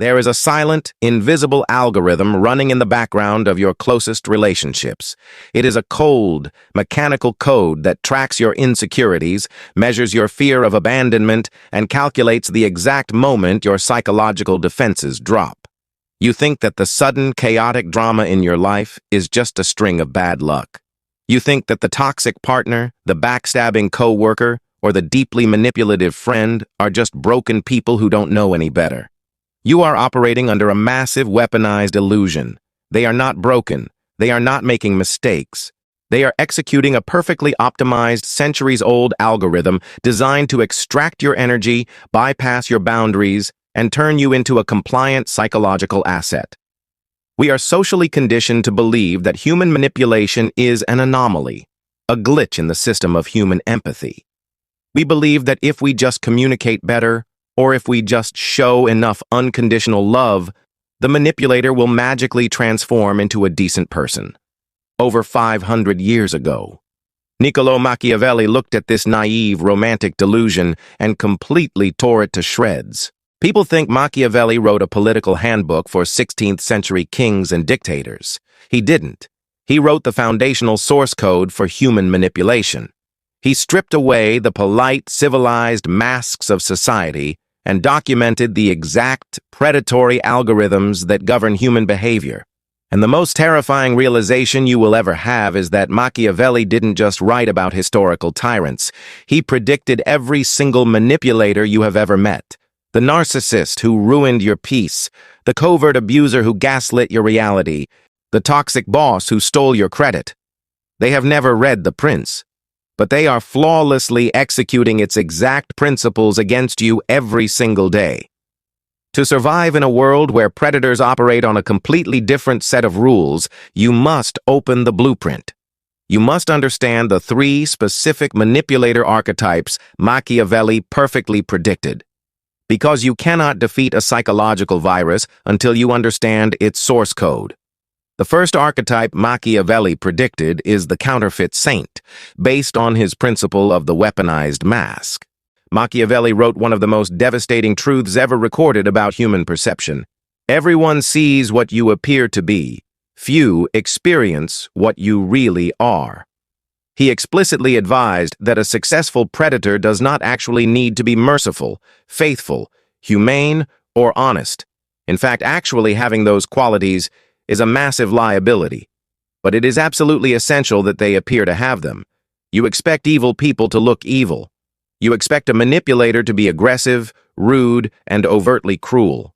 There is a silent, invisible algorithm running in the background of your closest relationships. It is a cold, mechanical code that tracks your insecurities, measures your fear of abandonment, and calculates the exact moment your psychological defenses drop. You think that the sudden, chaotic drama in your life is just a string of bad luck. You think that the toxic partner, the backstabbing coworker, or the deeply manipulative friend are just broken people who don't know any better. You are operating under a massive weaponized illusion. They are not broken. They are not making mistakes. They are executing a perfectly optimized, centuries-old algorithm designed to extract your energy, bypass your boundaries, and turn you into a compliant psychological asset. We are socially conditioned to believe that human manipulation is an anomaly, a glitch in the system of human empathy. We believe that if we just communicate better, or if we just show enough unconditional love, the manipulator will magically transform into a decent person. Over 500 years ago, Niccolò Machiavelli looked at this naive, romantic delusion and completely tore it to shreds. People think Machiavelli wrote a political handbook for 16th century kings and dictators. He didn't. He wrote the foundational source code for human manipulation. He stripped away the polite, civilized masks of society and documented the exact predatory algorithms that govern human behavior. And the most terrifying realization you will ever have is that Machiavelli didn't just write about historical tyrants. He predicted every single manipulator you have ever met. The narcissist who ruined your peace, the covert abuser who gaslit your reality, the toxic boss who stole your credit. They have never read The Prince, but they are flawlessly executing its exact principles against you every single day. To survive in a world where predators operate on a completely different set of rules, you must open the blueprint. You must understand the 3 specific manipulator archetypes Machiavelli perfectly predicted. Because you cannot defeat a psychological virus until you understand its source code. The first archetype Machiavelli predicted is the Counterfeit Saint, based on his principle of the weaponized mask. Machiavelli wrote one of the most devastating truths ever recorded about human perception. Everyone sees what you appear to be. Few experience what you really are. He explicitly advised that a successful predator does not actually need to be merciful, faithful, humane, or honest. In fact, actually having those qualities is a massive liability, but it is absolutely essential that they appear to have them. You expect evil people to look evil. You expect a manipulator to be aggressive, rude, and overtly cruel.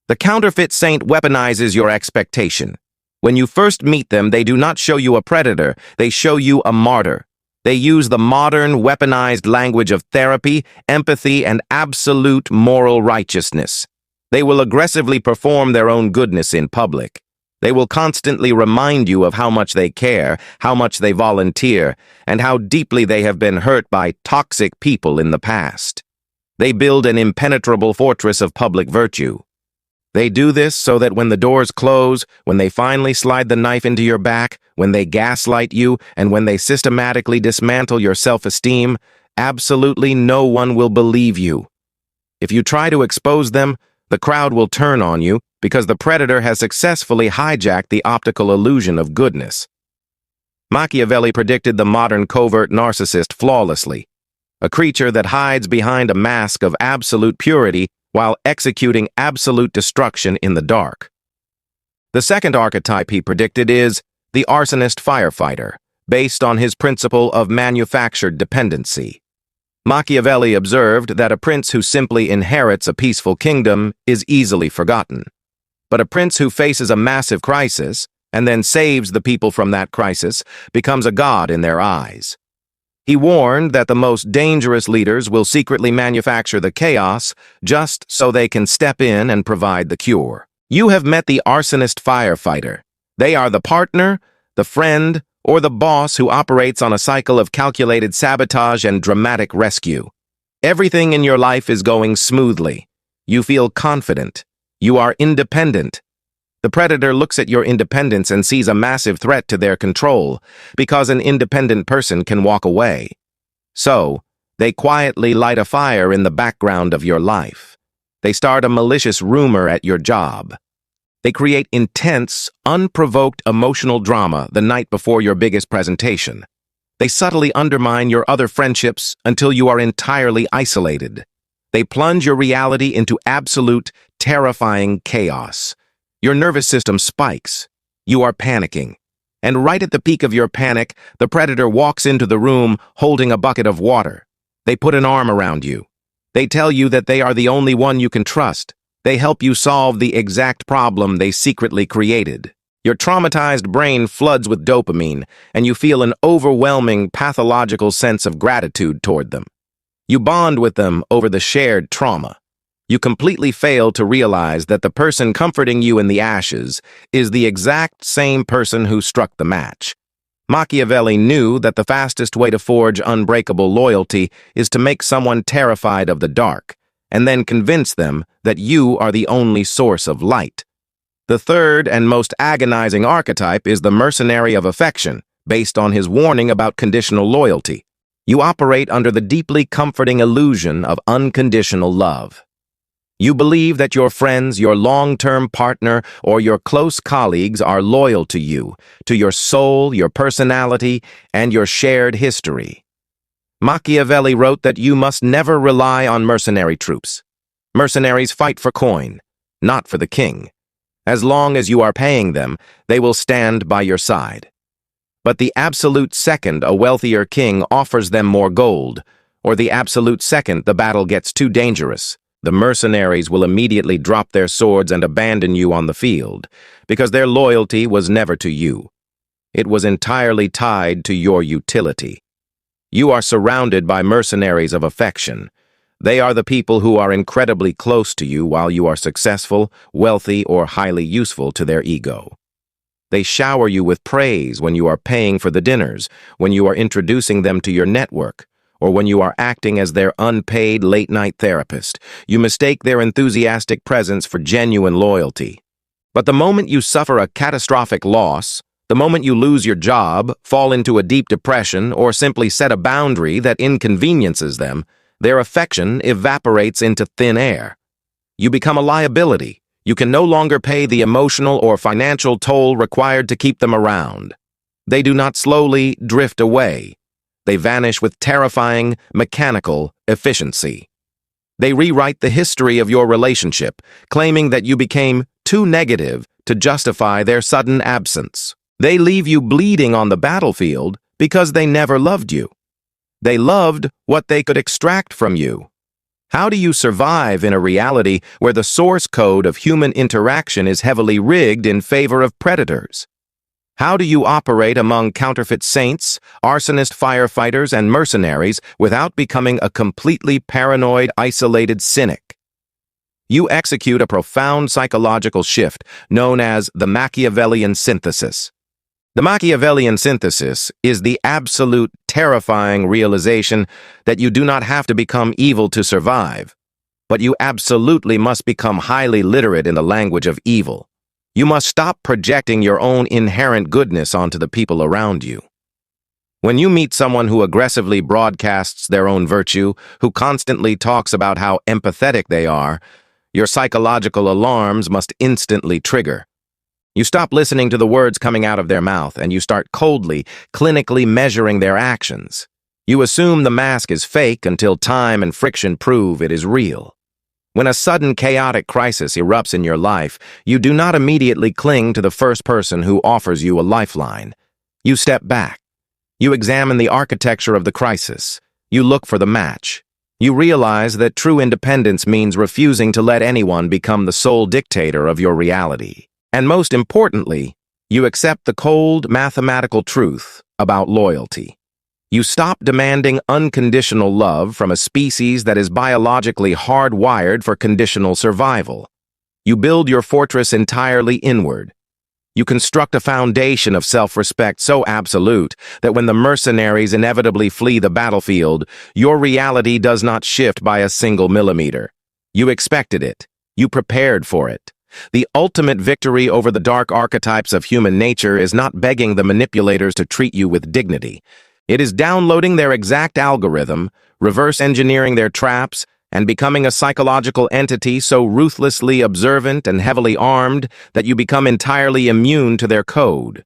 The Counterfeit Saint weaponizes your expectation. When you first meet them, they do not show you a predator, they show you a martyr. They use the modern, weaponized language of therapy, empathy, and absolute moral righteousness. They will aggressively perform their own goodness in public. They will constantly remind you of how much they care, how much they volunteer, and how deeply they have been hurt by toxic people in the past. They build an impenetrable fortress of public virtue. They do this so that when the doors close, when they finally slide the knife into your back, when they gaslight you, and when they systematically dismantle your self-esteem, absolutely no one will believe you. If you try to expose them, the crowd will turn on you because the predator has successfully hijacked the optical illusion of goodness. Machiavelli predicted the modern covert narcissist flawlessly, a creature that hides behind a mask of absolute purity while executing absolute destruction in the dark. The second archetype he predicted is the Arsonist Firefighter, based on his principle of manufactured dependency. Machiavelli observed that a prince who simply inherits a peaceful kingdom is easily forgotten. But a prince who faces a massive crisis and then saves the people from that crisis becomes a god in their eyes. He warned that the most dangerous leaders will secretly manufacture the chaos just so they can step in and provide the cure. You have met the Arsonist Firefighter. They are the partner, the friend, or the boss who operates on a cycle of calculated sabotage and dramatic rescue. Everything in your life is going smoothly. You feel confident. You are independent. The predator looks at your independence and sees a massive threat to their control, because an independent person can walk away. So, they quietly light a fire in the background of your life. They start a malicious rumor at your job. They create intense, unprovoked emotional drama the night before your biggest presentation. They subtly undermine your other friendships until you are entirely isolated. They plunge your reality into absolute, terrifying chaos. Your nervous system spikes. You are panicking. And right at the peak of your panic, the predator walks into the room holding a bucket of water. They put an arm around you. They tell you that they are the only one you can trust. They help you solve the exact problem they secretly created. Your traumatized brain floods with dopamine, and you feel an overwhelming pathological sense of gratitude toward them. You bond with them over the shared trauma. You completely fail to realize that the person comforting you in the ashes is the exact same person who struck the match. Machiavelli knew that the fastest way to forge unbreakable loyalty is to make someone terrified of the dark, and then convince them that you are the only source of light. The third and most agonizing archetype is the Mercenary of Affection, based on his warning about conditional loyalty. You operate under the deeply comforting illusion of unconditional love. You believe that your friends, your long-term partner, or your close colleagues are loyal to you, to your soul, your personality, and your shared history. Machiavelli wrote that you must never rely on mercenary troops. Mercenaries fight for coin, not for the king. As long as you are paying them, they will stand by your side. But the absolute second a wealthier king offers them more gold, or the absolute second the battle gets too dangerous, the mercenaries will immediately drop their swords and abandon you on the field, because their loyalty was never to you. It was entirely tied to your utility. You are surrounded by mercenaries of affection. They are the people who are incredibly close to you while you are successful, wealthy, or highly useful to their ego. They shower you with praise when you are paying for the dinners, when you are introducing them to your network, or when you are acting as their unpaid late-night therapist. You mistake their enthusiastic presence for genuine loyalty. But the moment you suffer a catastrophic loss, the moment you lose your job, fall into a deep depression, or simply set a boundary that inconveniences them, their affection evaporates into thin air. You become a liability. You can no longer pay the emotional or financial toll required to keep them around. They do not slowly drift away. They vanish with terrifying, mechanical efficiency. They rewrite the history of your relationship, claiming that you became too negative to justify their sudden absence. They leave you bleeding on the battlefield because they never loved you. They loved what they could extract from you. How do you survive in a reality where the source code of human interaction is heavily rigged in favor of predators? How do you operate among counterfeit saints, arsonist firefighters, and mercenaries without becoming a completely paranoid, isolated cynic? You execute a profound psychological shift known as the Machiavellian Synthesis. The Machiavellian Synthesis is the absolute, terrifying realization that you do not have to become evil to survive, but you absolutely must become highly literate in the language of evil. You must stop projecting your own inherent goodness onto the people around you. When you meet someone who aggressively broadcasts their own virtue, who constantly talks about how empathetic they are, your psychological alarms must instantly trigger. You stop listening to the words coming out of their mouth, and you start coldly, clinically measuring their actions. You assume the mask is fake until time and friction prove it is real. When a sudden chaotic crisis erupts in your life, you do not immediately cling to the first person who offers you a lifeline. You step back. You examine the architecture of the crisis. You look for the match. You realize that true independence means refusing to let anyone become the sole dictator of your reality. And most importantly, you accept the cold, mathematical truth about loyalty. You stop demanding unconditional love from a species that is biologically hardwired for conditional survival. You build your fortress entirely inward. You construct a foundation of self-respect so absolute that when the mercenaries inevitably flee the battlefield, your reality does not shift by a single millimeter. You expected it. You prepared for it. The ultimate victory over the dark archetypes of human nature is not begging the manipulators to treat you with dignity. It is downloading their exact algorithm, reverse engineering their traps, and becoming a psychological entity so ruthlessly observant and heavily armed that you become entirely immune to their code.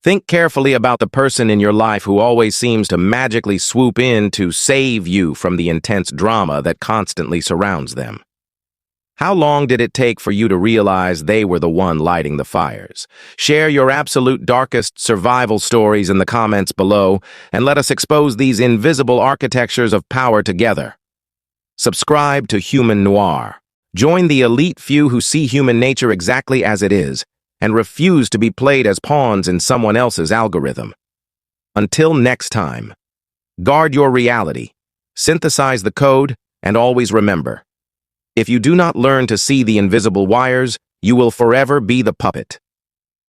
Think carefully about the person in your life who always seems to magically swoop in to save you from the intense drama that constantly surrounds them. How long did it take for you to realize they were the one lighting the fires? Share your absolute darkest survival stories in the comments below, and let us expose these invisible architectures of power together. Subscribe to Human Noir. Join the elite few who see human nature exactly as it is, and refuse to be played as pawns in someone else's algorithm. Until next time, guard your reality, synthesize the code, and always remember, if you do not learn to see the invisible wires, you will forever be the puppet.